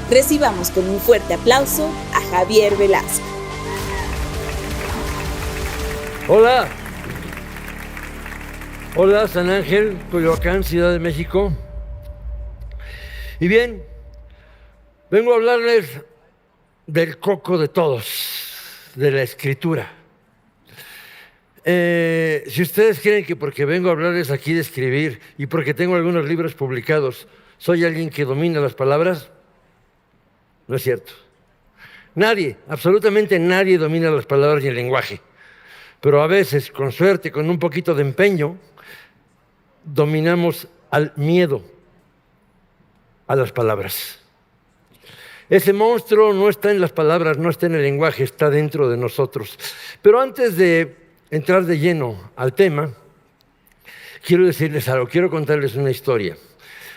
Recibamos con un fuerte aplauso a Javier Velasco. Hola. Hola, San Ángel, Coyoacán, Ciudad de México. Y bien, vengo a hablarles del coco de todos, de la escritura. Si ustedes creen que porque vengo a hablarles aquí de escribir y porque tengo algunos libros publicados, soy alguien que domina las palabras, no es cierto. Nadie, absolutamente nadie domina las palabras y el lenguaje. Pero a veces, con suerte, con un poquito de empeño, dominamos al miedo a las palabras. Ese monstruo no está en las palabras, no está en el lenguaje, está dentro de nosotros. Pero antes de entrar de lleno al tema, quiero decirles algo, quiero contarles una historia.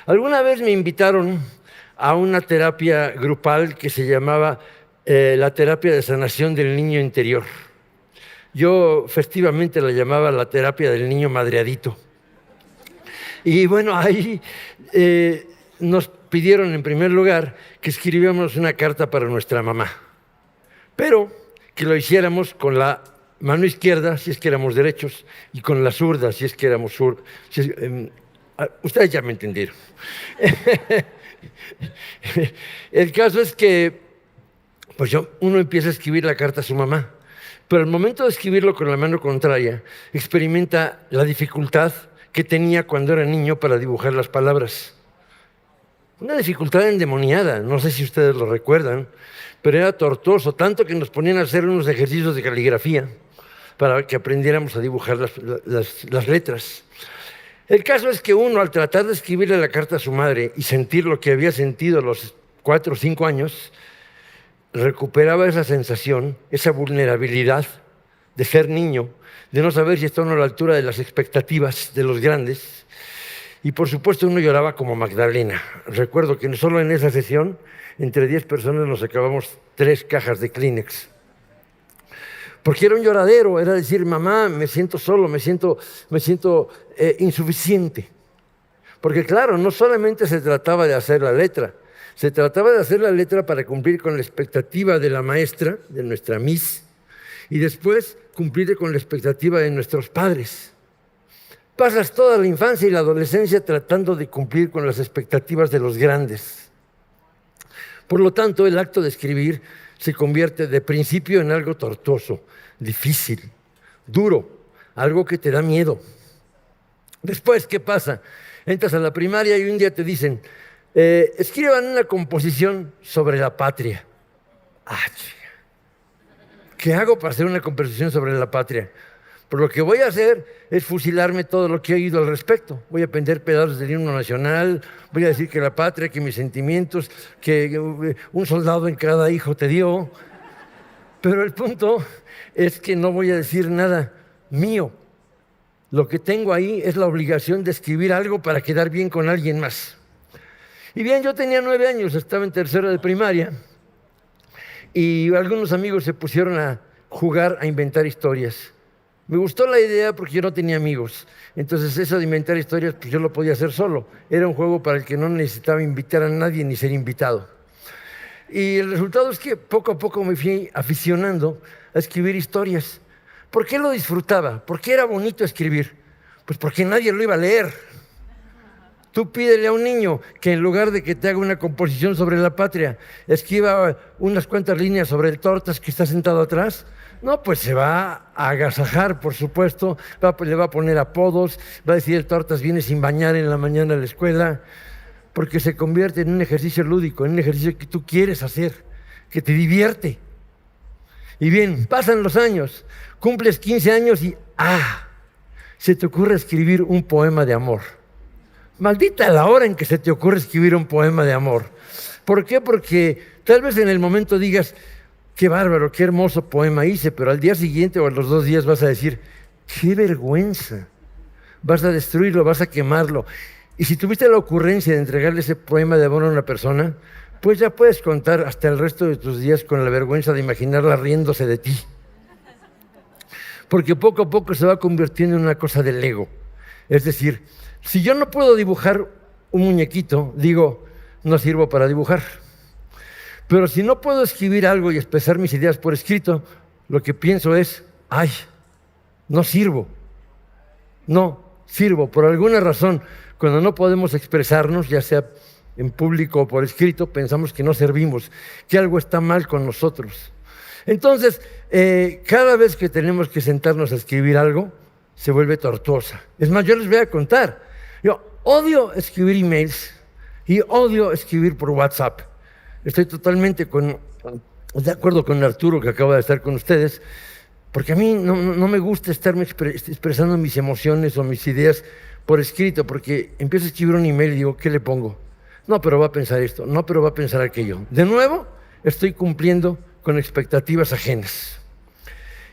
Alguna vez me invitaron a una terapia grupal que se llamaba la terapia de sanación del niño interior. Yo festivamente la llamaba la terapia del niño madreadito. Y bueno, ahí nos pidieron en primer lugar que escribiéramos una carta para nuestra mamá, pero que lo hiciéramos con la mano izquierda si es que éramos derechos y con la zurda si es que éramos zurdos. Ustedes ya me entendieron. El caso es que pues uno empieza a escribir la carta a su mamá, pero al momento de escribirlo con la mano contraria experimenta la dificultad que tenía cuando era niño para dibujar las palabras. Una dificultad endemoniada, no sé si ustedes lo recuerdan, pero era tortuoso, tanto que nos ponían a hacer unos ejercicios de caligrafía para que aprendiéramos a dibujar las letras. El caso es que uno, al tratar de escribirle la carta a su madre y sentir lo que había sentido a los 4 o 5 años, recuperaba esa sensación, esa vulnerabilidad de ser niño, de no saber si está uno a la altura de las expectativas de los grandes. Y por supuesto uno lloraba como Magdalena. Recuerdo que solo en esa sesión, entre 10 personas nos acabamos 3 cajas de Kleenex. Porque era un lloradero, era decir, mamá, me siento solo, me siento insuficiente. Porque claro, no solamente se trataba de hacer la letra, se trataba de hacer la letra para cumplir con la expectativa de la maestra, de nuestra Miss, y después cumplir con la expectativa de nuestros padres. Pasas toda la infancia y la adolescencia tratando de cumplir con las expectativas de los grandes. Por lo tanto, el acto de escribir se convierte de principio en algo tortuoso, difícil, duro, algo que te da miedo. Después, ¿qué pasa? Entras a la primaria y un día te dicen, escriban una composición sobre la patria. ¿Qué hago para hacer una composición sobre la patria? Pues lo que voy a hacer es fusilarme todo lo que he oído al respecto. Voy a aprender pedazos del himno nacional, voy a decir que la patria, que mis sentimientos, que un soldado en cada hijo te dio. Pero el punto es que no voy a decir nada mío. Lo que tengo ahí es la obligación de escribir algo para quedar bien con alguien más. Y bien, yo tenía 9 años, estaba en tercero de primaria, y algunos amigos se pusieron a jugar a inventar historias. Me gustó la idea porque yo no tenía amigos. Entonces eso de inventar historias, pues yo lo podía hacer solo. Era un juego para el que no necesitaba invitar a nadie ni ser invitado. Y el resultado es que poco a poco me fui aficionando a escribir historias. ¿Por qué lo disfrutaba? ¿Por qué era bonito escribir? Pues porque nadie lo iba a leer. Tú pídele a un niño que en lugar de que te haga una composición sobre la patria, escriba unas cuantas líneas sobre el Tortas que está sentado atrás. No, pues se va a agasajar, por supuesto, le va a poner apodos, va a decir el Tortas viene sin bañar en la mañana a la escuela, porque se convierte en un ejercicio lúdico, en un ejercicio que tú quieres hacer, que te divierte. Y bien, pasan los años, cumples 15 años y se te ocurre escribir un poema de amor. Maldita la hora en que se te ocurre escribir un poema de amor. ¿Por qué? Porque tal vez en el momento digas, qué bárbaro, qué hermoso poema hice, pero al día siguiente o a los 2 días vas a decir, qué vergüenza. Vas a destruirlo, vas a quemarlo. Y si tuviste la ocurrencia de entregarle ese poema de amor a una persona, pues ya puedes contar hasta el resto de tus días con la vergüenza de imaginarla riéndose de ti. Porque poco a poco se va convirtiendo en una cosa del ego. Es decir, si yo no puedo dibujar un muñequito, digo, no sirvo para dibujar. Pero si no puedo escribir algo y expresar mis ideas por escrito, lo que pienso es, ay, no sirvo. No sirvo. Por alguna razón, cuando no podemos expresarnos, ya sea en público o por escrito, pensamos que no servimos, que algo está mal con nosotros. Entonces, cada vez que tenemos que sentarnos a escribir algo, se vuelve tortuosa. Es más, yo les voy a contar. Yo odio escribir emails y odio escribir por WhatsApp. Estoy totalmente de acuerdo con Arturo, que acaba de estar con ustedes, porque a mí no me gusta estarme expresando mis emociones o mis ideas por escrito, porque empiezo a escribir un email y digo, ¿qué le pongo? No, pero va a pensar esto, no, pero va a pensar aquello. De nuevo, estoy cumpliendo con expectativas ajenas.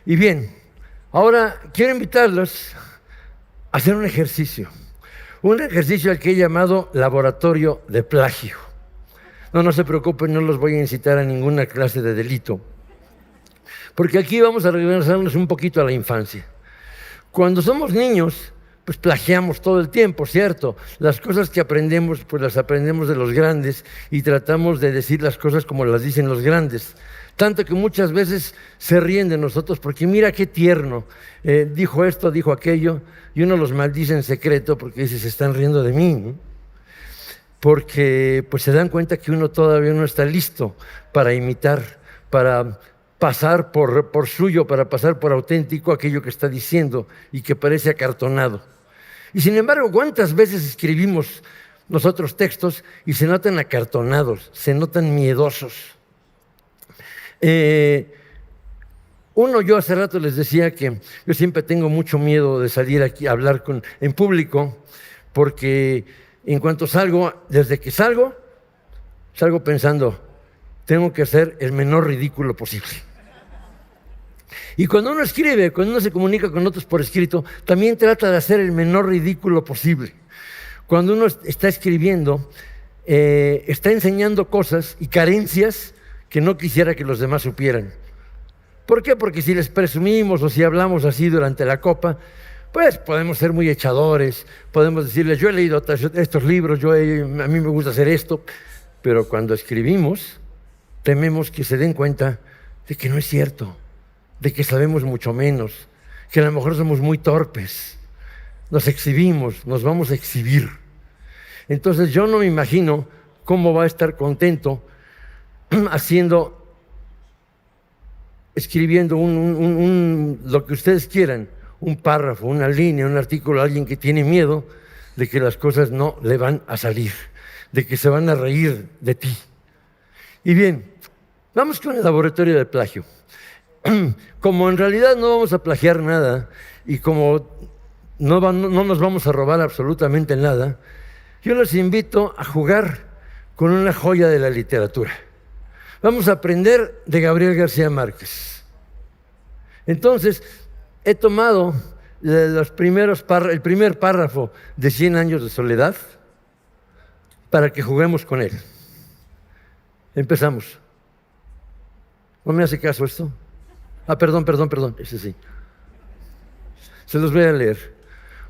Y bien, ahora quiero invitarlos a hacer un ejercicio al que he llamado laboratorio de plagio. No se preocupen, no los voy a incitar a ninguna clase de delito, porque aquí vamos a regresarnos un poquito a la infancia. Cuando somos niños, pues plagiamos todo el tiempo, ¿cierto? Las cosas que aprendemos, pues las aprendemos de los grandes y tratamos de decir las cosas como las dicen los grandes. Tanto que muchas veces se ríen de nosotros porque mira qué tierno, dijo esto, dijo aquello, y uno los maldice en secreto porque dice, se están riendo de mí, ¿no? Porque pues se dan cuenta que uno todavía no está listo para imitar, para pasar por suyo, para pasar por auténtico aquello que está diciendo y que parece acartonado. Y sin embargo, ¿cuántas veces escribimos nosotros textos y se notan acartonados, se notan miedosos? Yo hace rato les decía que yo siempre tengo mucho miedo de salir aquí a hablar en público, porque en cuanto desde que salgo pensando, tengo que hacer el menor ridículo posible. Y cuando uno escribe, cuando uno se comunica con otros por escrito, también trata de hacer el menor ridículo posible. Cuando uno está escribiendo, está enseñando cosas y carencias que no quisiera que los demás supieran. ¿Por qué? Porque si les presumimos o si hablamos así durante la copa, pues podemos ser muy echadores, podemos decirles, yo he leído estos libros, a mí me gusta hacer esto, pero cuando escribimos, tememos que se den cuenta de que no es cierto, de que sabemos mucho menos, que a lo mejor somos muy torpes, nos exhibimos, nos vamos a exhibir. Entonces yo no me imagino cómo va a estar contento escribiendo lo que ustedes quieran, un párrafo, una línea, un artículo, alguien que tiene miedo de que las cosas no le van a salir, de que se van a reír de ti. Y bien, vamos con el laboratorio de plagio. Como en realidad no vamos a plagiar nada y como no nos vamos a robar absolutamente nada, yo les invito a jugar con una joya de la literatura. Vamos a aprender de Gabriel García Márquez. Entonces, he tomado el primer párrafo de 100 años de soledad para que juguemos con él. Empezamos. ¿No me hace caso esto? Perdón, ese sí. Se los voy a leer.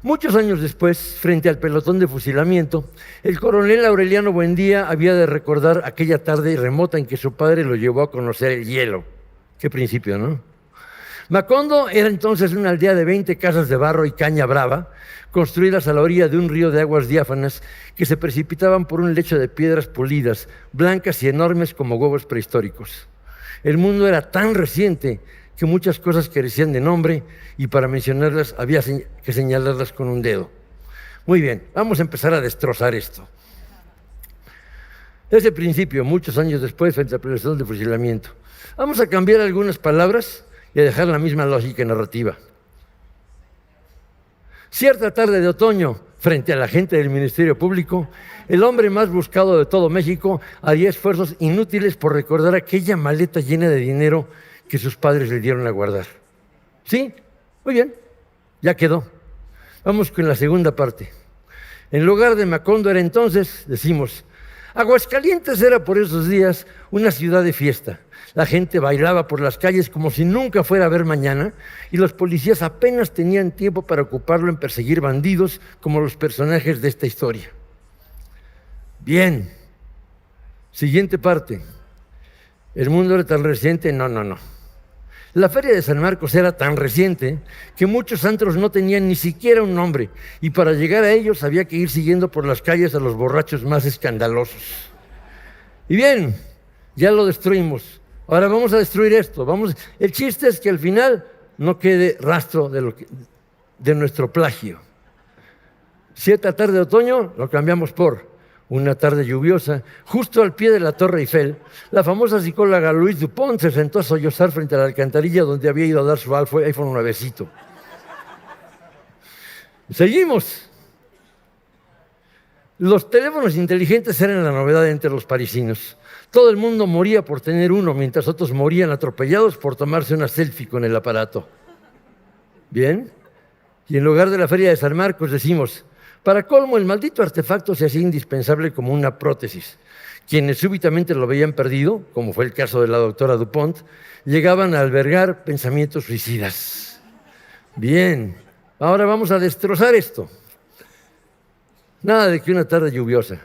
Muchos años después, frente al pelotón de fusilamiento, el coronel Aureliano Buendía había de recordar aquella tarde remota en que su padre lo llevó a conocer el hielo. Qué principio, ¿no? Macondo era entonces una aldea de 20 casas de barro y caña brava, construidas a la orilla de un río de aguas diáfanas que se precipitaban por un lecho de piedras pulidas, blancas y enormes como huevos prehistóricos. El mundo era tan reciente que muchas cosas carecían de nombre y para mencionarlas había que señalarlas con un dedo. Muy bien, vamos a empezar a destrozar esto. Desde el principio, muchos años después, frente al pelotón de fusilamiento, vamos a cambiar algunas palabras y a dejar la misma lógica narrativa. Cierta tarde de otoño, frente a la gente del Ministerio Público, el hombre más buscado de todo México haría esfuerzos inútiles por recordar aquella maleta llena de dinero que sus padres le dieron a guardar. ¿Sí? Muy bien, ya quedó. Vamos con la segunda parte. En lugar de Macondo era entonces, decimos, Aguascalientes era por esos días una ciudad de fiesta. La gente bailaba por las calles como si nunca fuera a haber mañana y los policías apenas tenían tiempo para ocuparlo en perseguir bandidos como los personajes de esta historia. Bien, siguiente parte. El mundo era tan reciente, no. La Feria de San Marcos era tan reciente que muchos antros no tenían ni siquiera un nombre y para llegar a ellos había que ir siguiendo por las calles a los borrachos más escandalosos. Y bien, ya lo destruimos. Ahora vamos a destruir esto. El chiste es que al final no quede rastro de nuestro plagio. Si esta tarde de otoño lo cambiamos por una tarde lluviosa, justo al pie de la Torre Eiffel, la famosa psicóloga Louise Dupont se sentó a sollozar frente a la alcantarilla donde había ido a dar su iPhone nuevecito. Seguimos. Los teléfonos inteligentes eran la novedad entre los parisinos. Todo el mundo moría por tener uno, mientras otros morían atropellados por tomarse una selfie con el aparato. ¿Bien? Y en lugar de la Feria de San Marcos decimos, para colmo, el maldito artefacto se hacía indispensable como una prótesis. Quienes súbitamente lo veían perdido, como fue el caso de la doctora Dupont, llegaban a albergar pensamientos suicidas. Bien, ahora vamos a destrozar esto. Nada de que una tarde lluviosa.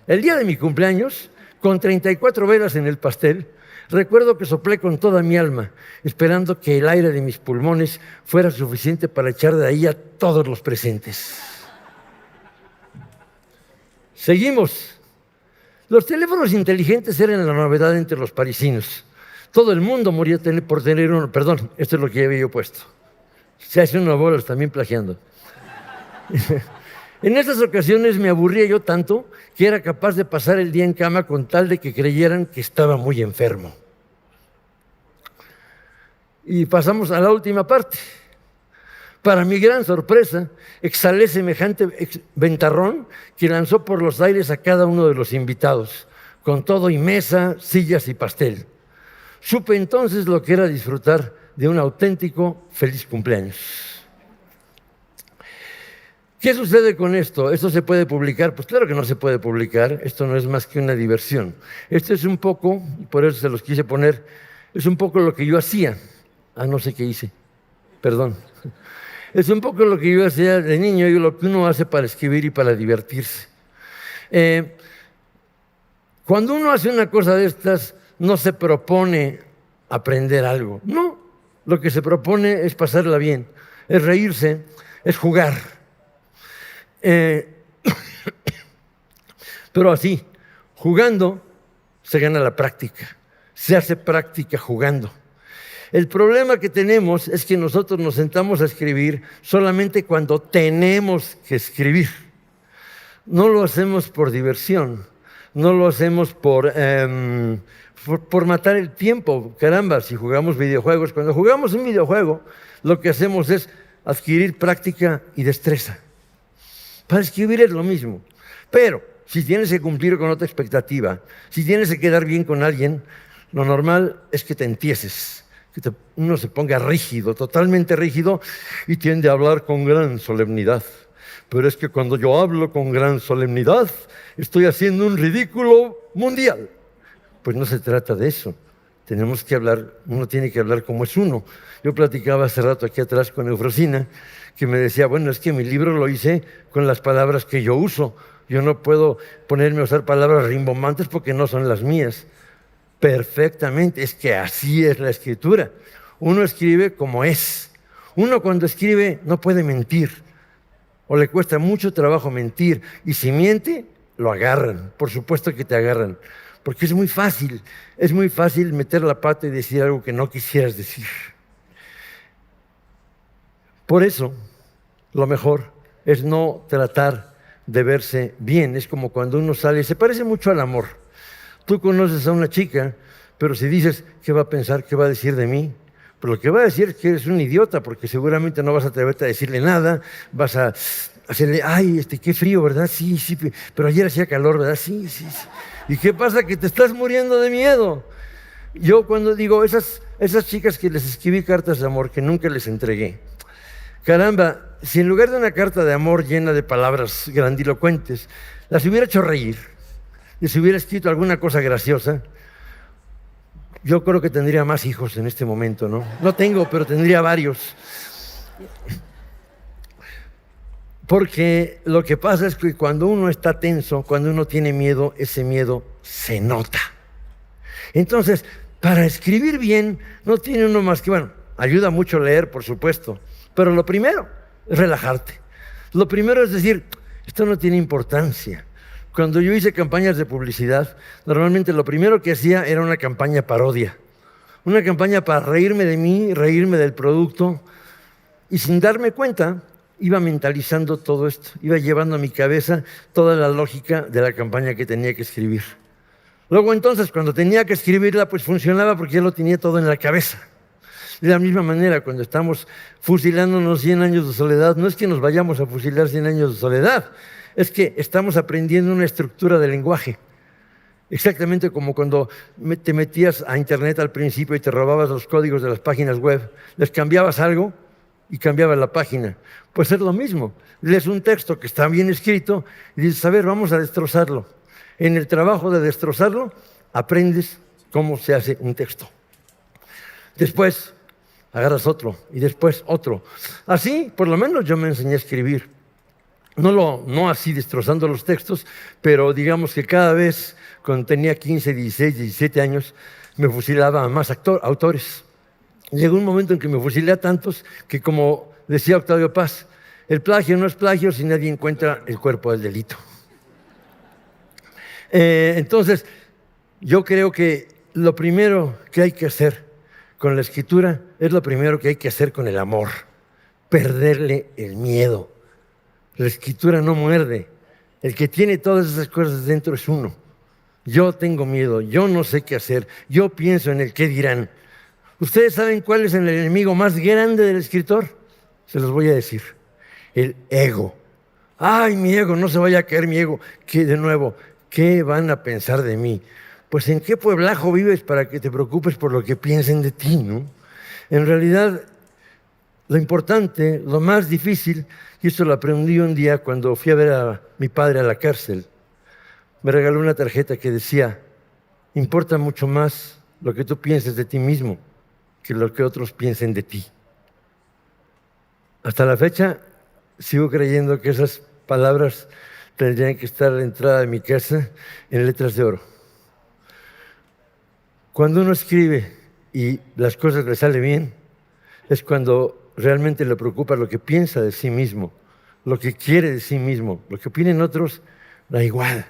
El día de mi cumpleaños, con 34 velas en el pastel, recuerdo que soplé con toda mi alma, esperando que el aire de mis pulmones fuera suficiente para echar de ahí a todos los presentes. Seguimos. Los teléfonos inteligentes eran la novedad entre los parisinos. Todo el mundo moría por tener uno. Perdón, esto es lo que había yo puesto. Se hace unos bolos también plagiando. En esas ocasiones me aburría yo tanto que era capaz de pasar el día en cama con tal de que creyeran que estaba muy enfermo. Y pasamos a la última parte. Para mi gran sorpresa, exhalé semejante ventarrón que lanzó por los aires a cada uno de los invitados, con todo y mesa, sillas y pastel. Supe entonces lo que era disfrutar de un auténtico feliz cumpleaños. ¿Qué sucede con esto? ¿Esto se puede publicar? Pues claro que no se puede publicar. Esto no es más que una diversión. Esto es un poco, y por eso se los quise poner, es un poco lo que yo hacía. No sé qué hice. Perdón. Es un poco lo que yo hacía de niño y lo que uno hace para escribir y para divertirse. Cuando uno hace una cosa de estas, no se propone aprender algo. No, lo que se propone es pasarla bien, es reírse, es jugar. Pero así, jugando se gana la práctica, se hace práctica jugando. El problema que tenemos es que nosotros nos sentamos a escribir solamente cuando tenemos que escribir. No lo hacemos por diversión, no lo hacemos por matar el tiempo. Caramba, si jugamos videojuegos, cuando jugamos un videojuego, lo que hacemos es adquirir práctica y destreza. Para escribir es lo mismo. Pero si tienes que cumplir con otra expectativa, si tienes que quedar bien con alguien, lo normal es que te empieces. Que uno se ponga rígido, totalmente rígido, y tiende a hablar con gran solemnidad. Pero es que cuando yo hablo con gran solemnidad, estoy haciendo un ridículo mundial. Pues no se trata de eso. Tenemos que hablar, uno tiene que hablar como es uno. Yo platicaba hace rato aquí atrás con Eufrosina, que me decía, bueno, es que mi libro lo hice con las palabras que yo uso. Yo no puedo ponerme a usar palabras rimbombantes porque no son las mías. Perfectamente, es que así es la escritura. Uno escribe como es. Uno cuando escribe no puede mentir, o le cuesta mucho trabajo mentir, y si miente, lo agarran. Por supuesto que te agarran, porque es muy fácil meter la pata y decir algo que no quisieras decir. Por eso, lo mejor es no tratar de verse bien. Es como cuando uno sale, se parece mucho al amor. Tú conoces a una chica, pero si dices, ¿qué va a pensar? ¿Qué va a decir de mí? Pues lo que va a decir es que eres un idiota, porque seguramente no vas a atreverte a decirle nada, vas a hacerle, ay, qué frío, ¿verdad? Sí, pero ayer hacía calor, ¿verdad? Sí. ¿Y qué pasa? Que te estás muriendo de miedo. Yo cuando digo, esas chicas que les escribí cartas de amor, que nunca les entregué, caramba, si en lugar de una carta de amor llena de palabras grandilocuentes, las hubiera hecho reír, y si hubiera escrito alguna cosa graciosa, yo creo que tendría más hijos en este momento, ¿no? No tengo, pero tendría varios. Porque lo que pasa es que cuando uno está tenso, cuando uno tiene miedo, ese miedo se nota. Entonces, Para escribir bien no tiene uno más que, bueno, ayuda mucho leer, por supuesto, pero lo primero es relajarte. Lo primero es decir, esto no tiene importancia. Cuando yo hice campañas de publicidad, normalmente lo primero que hacía era una campaña parodia. Una campaña para reírme de mí, reírme del producto. Y sin darme cuenta, iba mentalizando todo esto. Iba llevando a mi cabeza toda la lógica de la campaña que tenía que escribir. Luego entonces, cuando tenía que escribirla, pues funcionaba porque ya lo tenía todo en la cabeza. De la misma manera, cuando estamos fusilándonos 100 años de soledad, no es que nos vayamos a fusilar 100 años de soledad, es que estamos aprendiendo una estructura de lenguaje. Exactamente como cuando te metías a internet al principio y te robabas los códigos de las páginas web, les cambiabas algo y cambiaba la página. Pues es lo mismo. Lees un texto que está bien escrito y dices, a ver, vamos a destrozarlo. En el trabajo de destrozarlo, aprendes cómo se hace un texto. Después agarras otro y después otro. Así, por lo menos yo me enseñé a escribir. No así destrozando los textos, pero digamos que cada vez, cuando tenía 15, 16, 17 años, me fusilaba a más autores. Llegó un momento en que me fusilé a tantos que, como decía Octavio Paz, el plagio no es plagio si nadie encuentra el cuerpo del delito. Entonces, yo creo que lo primero que hay que hacer con la escritura es lo primero que hay que hacer con el amor, perderle el miedo. La escritura no muerde. El que tiene todas esas cosas dentro es uno. Yo tengo miedo, yo no sé qué hacer, yo pienso en el qué dirán. ¿Ustedes saben cuál es el enemigo más grande del escritor? Se los voy a decir. El ego. Ay, mi ego, no se vaya a caer mi ego. Que de nuevo, ¿qué van a pensar de mí? Pues ¿en qué pueblajo vives para que te preocupes por lo que piensen de ti, no? En realidad, lo importante, lo más difícil, y esto lo aprendí un día cuando fui a ver a mi padre a la cárcel, me regaló una tarjeta que decía, importa mucho más lo que tú pienses de ti mismo que lo que otros piensen de ti. Hasta la fecha sigo creyendo que esas palabras tendrían que estar a la entrada de mi casa en letras de oro. Cuando uno escribe y las cosas le salen bien, es cuando realmente le preocupa lo que piensa de sí mismo, lo que quiere de sí mismo, lo que opinen otros, da igual.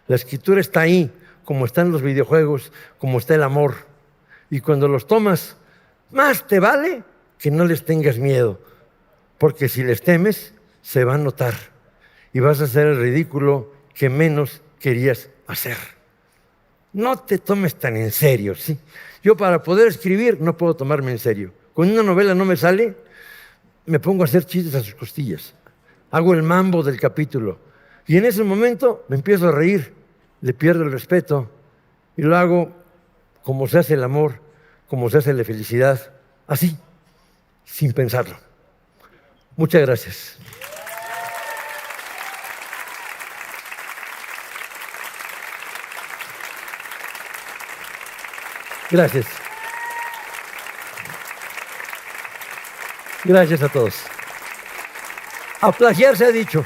La escritura está ahí, como están los videojuegos, como está el amor. Y cuando los tomas, más te vale que no les tengas miedo, porque si les temes, se va a notar y vas a hacer el ridículo que menos querías hacer. No te tomes tan en serio, ¿sí? Yo para poder escribir no puedo tomarme en serio. Cuando una novela no me sale, me pongo a hacer chistes a sus costillas. Hago el mambo del capítulo. Y en ese momento me empiezo a reír, le pierdo el respeto y lo hago como se hace el amor, como se hace la felicidad, así, sin pensarlo. Muchas gracias. Gracias. Gracias a todos. A plagiar se ha dicho.